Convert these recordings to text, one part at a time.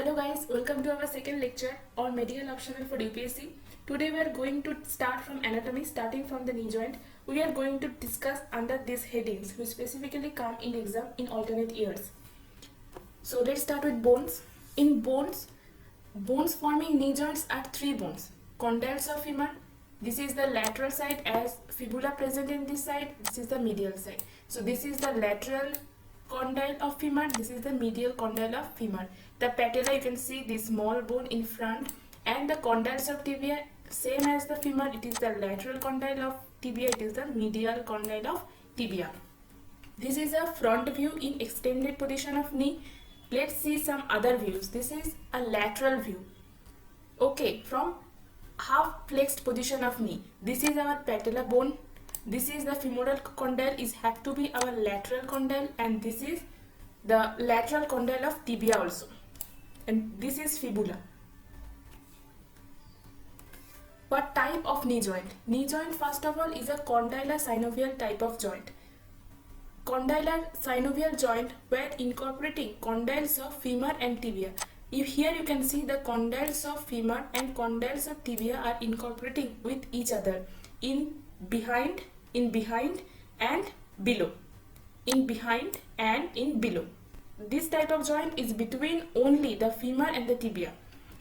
Hello guys, welcome to our second lecture on medical optional for UPSC. Today we are going to start from anatomy, starting from the knee joint. We are going to discuss under these headings which specifically come in exam in alternate years. So let's start with bones. In bones forming knee joints are three bones. Condyles of femur, this is the lateral side as fibula present in this side, this is the medial side. So this is the lateral condyle of femur, this is the medial condyle of femur. The patella, you can see this small bone in front, and the condyles of tibia, same as the femur, it is the lateral condyle of tibia, it is the medial condyle of tibia. This is a front view in extended position of knee. Let's see some other views. This is a lateral view. Okay, from half flexed position of knee. This is our patella bone. This is the femoral condyle, is have to be our lateral condyle, and this is the lateral condyle of tibia also. And this is fibula. What type of knee joint? Knee joint first of all is a condylar synovial type of joint. Condylar synovial joint where incorporating condyles of femur and tibia. Here you can see the condyles of femur and condyles of tibia are incorporating with each other in behind and below. In behind and in below. This type of joint is between only the femur and the tibia.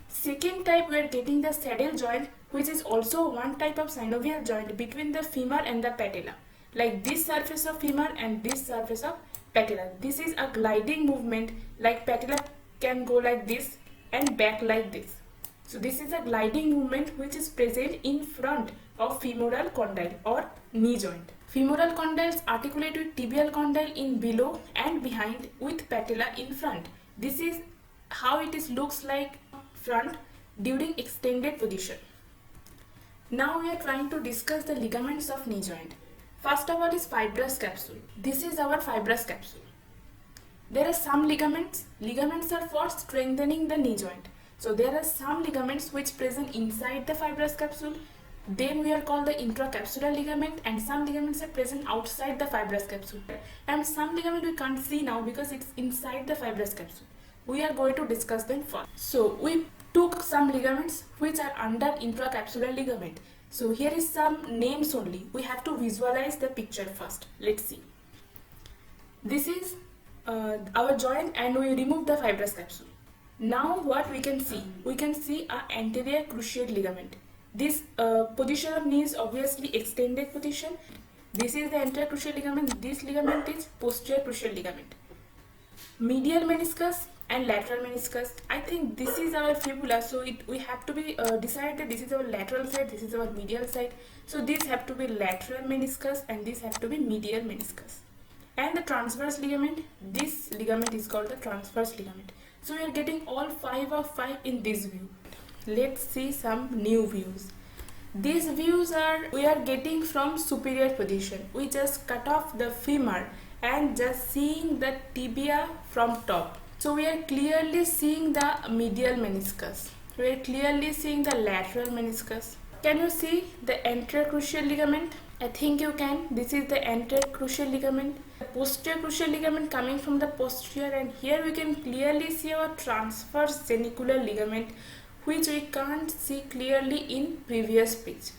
Second type, we are getting the saddle joint, which is also one type of synovial joint between the femur and the patella. Like this surface of femur and this surface of patella. This is a gliding movement, like patella can go like this and back like this. So this is a gliding movement which is present in front of femoral condyle or knee joint. Femoral condyles articulate with tibial condyle in below and behind with patella in front. This is how it looks like front during extended position. Now we are trying to discuss the ligaments of knee joint. First of all is fibrous capsule. This is our fibrous capsule. There are some ligaments. Ligaments are for strengthening the knee joint. So there are some ligaments which present inside the fibrous capsule. Then we are called the intracapsular ligament, and some ligaments are present outside the fibrous capsule. And some ligament we can't see now because it's inside the fibrous capsule. We are going to discuss them first. So we took some ligaments which are under intracapsular ligament. So here is some names only. We have to visualize the picture first. Let's see. This is our joint and we remove the fibrous capsule. Now what we can see? We can see an anterior cruciate ligament. This position of knee is obviously extended position. This is the anterior cruciate ligament. This ligament is posterior cruciate ligament. Medial meniscus and lateral meniscus. I think this is our fibula, so we have to be decided this is our lateral side, this is our medial side. So these have to be lateral meniscus and this have to be medial meniscus. And the transverse ligament, this ligament is called the transverse ligament. So we are getting all 5 of 5 in this view. Let's see some new views. These views we are getting from superior position. We just cut off the femur and just seeing the tibia from top. So we are clearly seeing the medial meniscus. We are clearly seeing the lateral meniscus. Can you see the anterior cruciate ligament? I think you can. This is the anterior cruciate ligament. The posterior cruciate ligament coming from the posterior, and here we can clearly see our transverse genicular ligament, which we can't see clearly in previous picture.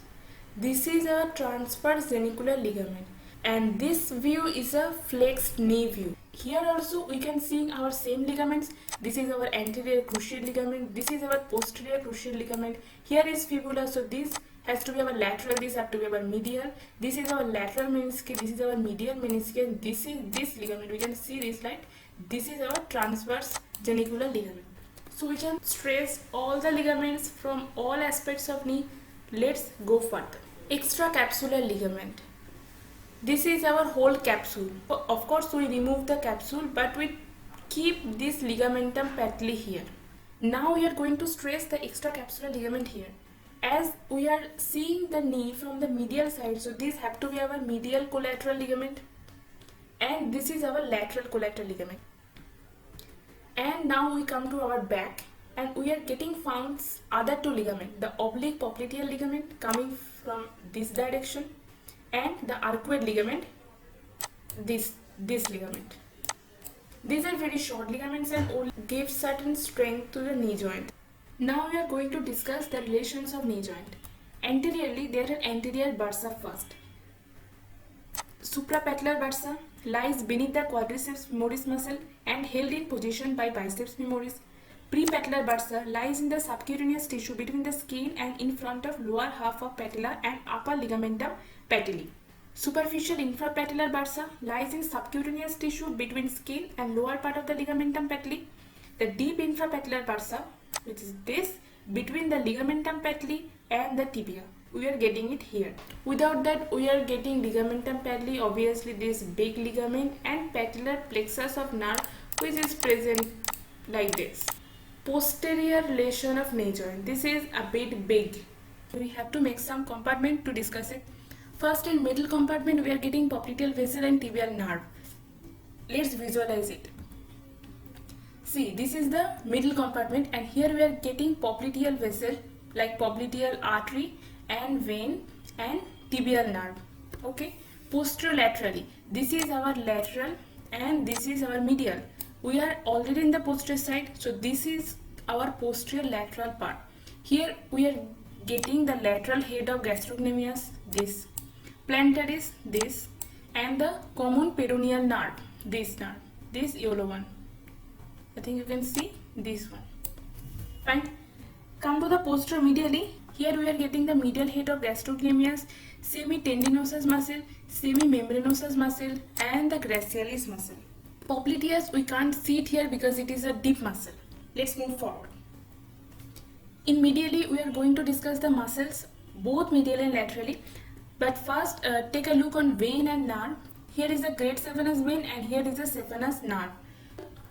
This is our transverse genicular ligament, and this view is a flexed knee view. Here also we can see our same ligaments. This is our anterior cruciate ligament. This is our posterior cruciate ligament. Here is fibula, so this has to be our lateral, this have to be our medial. This is our lateral meniscus, this is our medial meniscus. This is this ligament. We can see this, right? This is our transverse genicular ligament. So we can trace all the ligaments from all aspects of knee. Let's go further. Extracapsular ligament. This is our whole capsule. Of course we remove the capsule, but we keep this ligamentum patella here. Now we are going to trace the extracapsular ligament here. As we are seeing the knee from the medial side, so these have to be our medial collateral ligament, and this is our lateral collateral ligament. And now we come to our back, and we are getting found other two ligaments, the oblique popliteal ligament coming from this direction, and the arcuate ligament, this ligament. These are very short ligaments and all give certain strength to the knee joint. Now we are going to discuss the relations of knee joint. Anteriorly, there are anterior bursa first. Suprapatellar bursa lies beneath the quadriceps femoris muscle and held in position by biceps femoris. Prepatellar bursa lies in the subcutaneous tissue between the skin and in front of lower half of patella and upper ligamentum patelli. Superficial infrapatellar bursa lies in subcutaneous tissue between skin and lower part of the ligamentum patelli. The deep infrapatellar bursa, which is this, between the ligamentum patelli and the tibia. We are getting it here. Without that, we are getting ligamentum patelli, obviously this big ligament, and patellar plexus of nerve, which is present like this. Posterior relation of knee joint. This is a bit big. We have to make some compartment to discuss it. First, in middle compartment, we are getting popliteal vessel and tibial nerve. Let's visualize it. See, this is the middle compartment, and here we are getting popliteal vessel, like popliteal artery and vein and tibial nerve. Okay, posterolaterally, this is our lateral and this is our medial. We are already in the posterior side, so this is our posterior lateral part. Here we are getting the lateral head of gastrocnemius, this, plantaris, this, and the common peroneal nerve, this nerve, this yellow one. I think you can see this one. Fine. Come to the posteromedially. Here we are getting the medial head of gastrocnemius, semitendinosus muscle, semimembranosus muscle, and the gracilis muscle. Popliteus, we can't see it here because it is a deep muscle. Let's move forward. In medially, we are going to discuss the muscles, both medially and laterally. But first, take a look on vein and nerve. Here is the great saphenous vein and here is the saphenous nerve.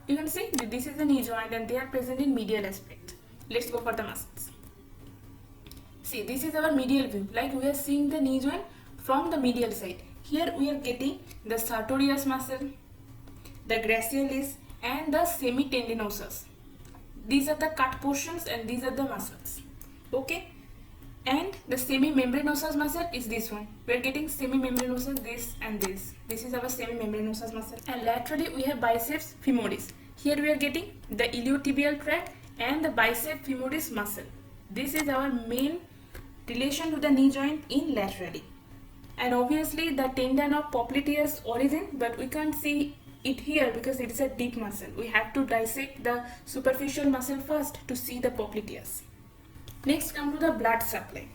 You can see this is the knee joint and they are present in medial aspect. Let's go for the muscles. See, this is our medial view, like we are seeing the knee joint from the medial side. Here we are getting the sartorius muscle, the gracilis, and the semitendinosus. These are the cut portions and these are the muscles. Okay, and the semimembranosus muscle is this one. We are getting semimembranosus, this and this. This is our semimembranosus muscle. And laterally we have biceps femoris. Here we are getting the iliotibial tract and the biceps femoris muscle. This is our main relation to the knee joint in laterally. And obviously the tendon of popliteus origin, but we can't see it here because it is a deep muscle. We have to dissect the superficial muscle first to see the popliteus. Next, come to the blood supply.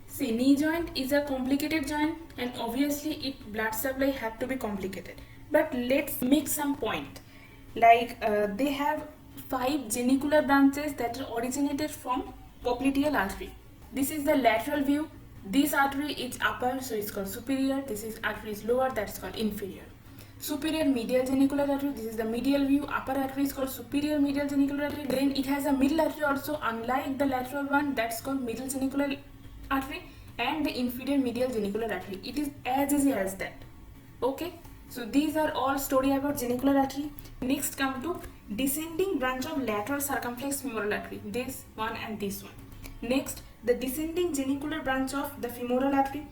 See, knee joint is a complicated joint and obviously its blood supply have to be complicated. But let's make some point. Like they have 5 genicular branches that are originated from popliteal artery. This is the lateral view. This artery is upper, so it's called superior. This is artery is lower, that's called inferior. Superior medial genicular artery, this is the medial view. Upper artery is called superior medial genicular artery. Then it has a middle artery also, unlike the lateral one, that's called middle genicular artery, and the inferior medial genicular artery. It is as easy as that. Okay, so these are all story about genicular artery. Next, come to descending branch of lateral circumflex femoral artery, this one and this one. Next, the descending genicular branch of the femoral artery.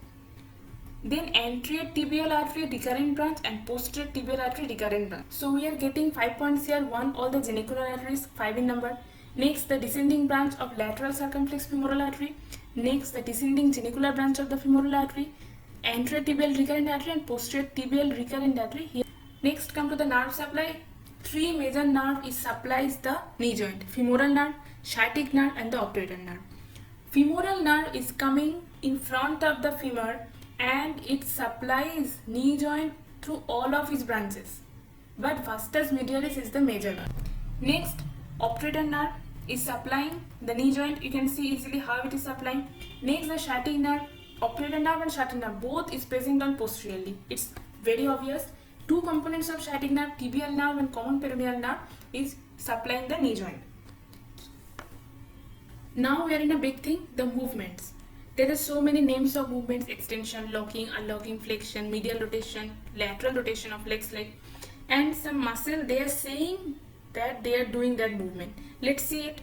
Then anterior tibial artery recurrent branch and posterior tibial artery recurrent branch. So we are getting 5 points here. 1, all the genicular arteries, 5 in number. Next, the descending branch of lateral circumflex femoral artery. Next, the descending genicular branch of the femoral artery, anterior tibial recurrent artery and posterior tibial recurrent artery. Here. Next, come to the nerve supply. 3 major nerve is supplies the knee joint: femoral nerve, sciatic nerve, and the obturator nerve. Femoral nerve is coming in front of the femur and it supplies knee joint through all of its branches. But vastus medialis is the major nerve. Next, obturator nerve is supplying the knee joint. You can see easily how it is supplying. Next, the sciatic nerve, obturator nerve and sciatic nerve both is present on posteriorly. It's very obvious. 2 components of sciatic nerve, tibial nerve and common peroneal nerve, is supplying the knee joint. Now we are in a big thing, the movements. There are so many names of movements: extension, locking, unlocking, flexion, medial rotation, lateral rotation of legs, like, and some muscle they are saying that they are doing that movement. Let's see it.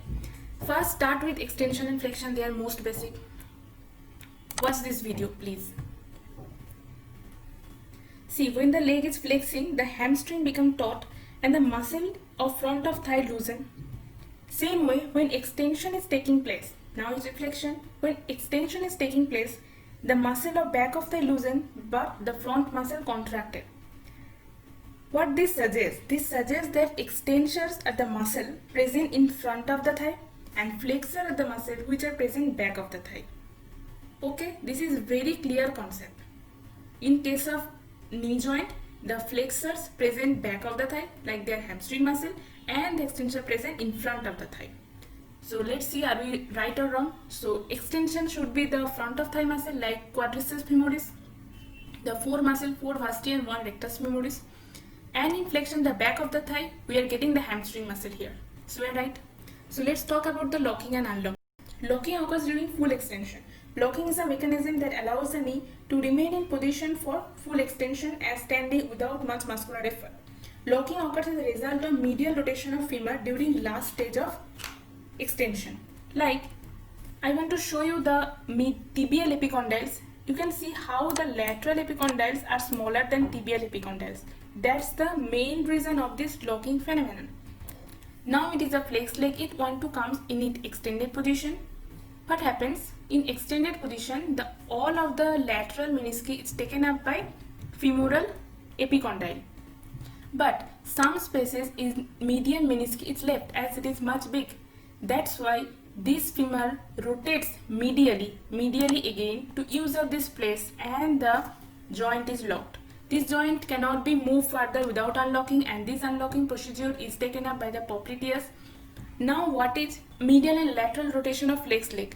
First, start with extension and flexion. They are most basic. Watch this video, please. See, when the leg is flexing, the hamstring becomes taut and the muscle of front of thigh loosen. Same way when extension is taking place. Now is reflection. When extension is taking place, the muscle of back of thigh loosen but the front muscle contracted. What this suggests? This suggests that extensions at the muscle present in front of the thigh and flexor at the muscle which are present back of the thigh. Okay, this is very clear concept. In case of knee joint, the flexors present back of the thigh like their hamstring muscle and the extension present in front of the thigh. So let's see, are we right or wrong? So extension should be the front of thigh muscle like quadriceps femoris, the four muscle, four vasti and one rectus femoris. And in flexion, the back of the thigh, we are getting the hamstring muscle here. So we are right. So let's talk about the locking and unlocking. Locking occurs during full extension. Locking is a mechanism that allows the knee to remain in position for full extension as standing without much muscular effort. Locking occurs as a result of medial rotation of femur during last stage of extension. Like, I want to show you the tibial epicondyles. You can see how the lateral epicondyles are smaller than tibial epicondyles. That's the main reason of this locking phenomenon. Now it is a flexed leg, it want to come in its extended position. What happens? In extended position, all of the lateral menisci is taken up by femoral epicondyle. But some spaces in medial menisci is left as it is much big. That's why this femur rotates medially again to use up this place and the joint is locked. This joint cannot be moved further without unlocking and this unlocking procedure is taken up by the popliteus. Now what is medial and lateral rotation of flexed leg?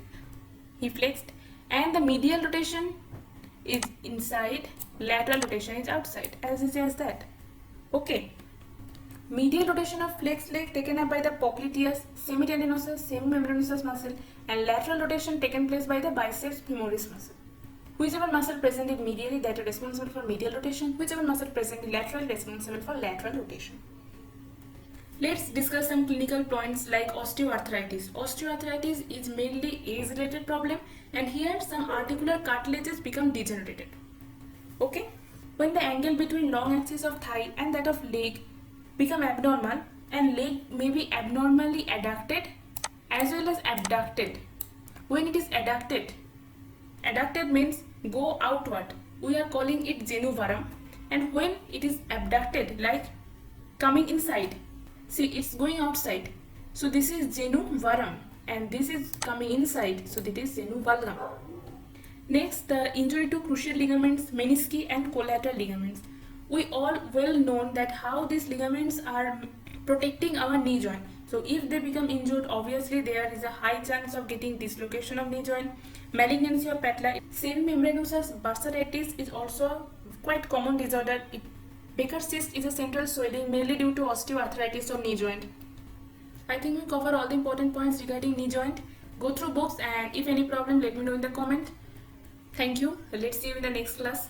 He flexed and the medial rotation is inside, lateral rotation is outside, as easy as that. Okay. Medial rotation of flexed leg taken up by the popliteus, semitendinosus, semimembranosus muscle and lateral rotation taken place by the biceps femoris muscle. Whichever muscle present in medially that is responsible for medial rotation, whichever muscle present in lateral responsible for lateral rotation. Let's discuss some clinical points like osteoarthritis. Osteoarthritis is mainly age-related problem and here some articular cartilages become degenerated. Okay? When the angle between long axis of thigh and that of leg become abnormal and leg may be abnormally adducted as well as abducted. When it is adducted means go outward. We are calling it genu varum. And when it is abducted, like coming inside, see it's going outside. So this is genu varum and this is coming inside. So this is genu valgum. Next, the injury to cruciate ligaments, menisci and collateral ligaments. We all well known that how these ligaments are protecting our knee joint. So if they become injured, obviously there is a high chance of getting dislocation of knee joint, malignancy of patella. Semimembranosus bursitis is also quite common disorder. Baker's cyst is a central swelling mainly due to osteoarthritis of knee joint. I think we cover all the important points regarding knee joint. Go through books and if any problem let me know in the comment. Thank you. Let's see you in the next class.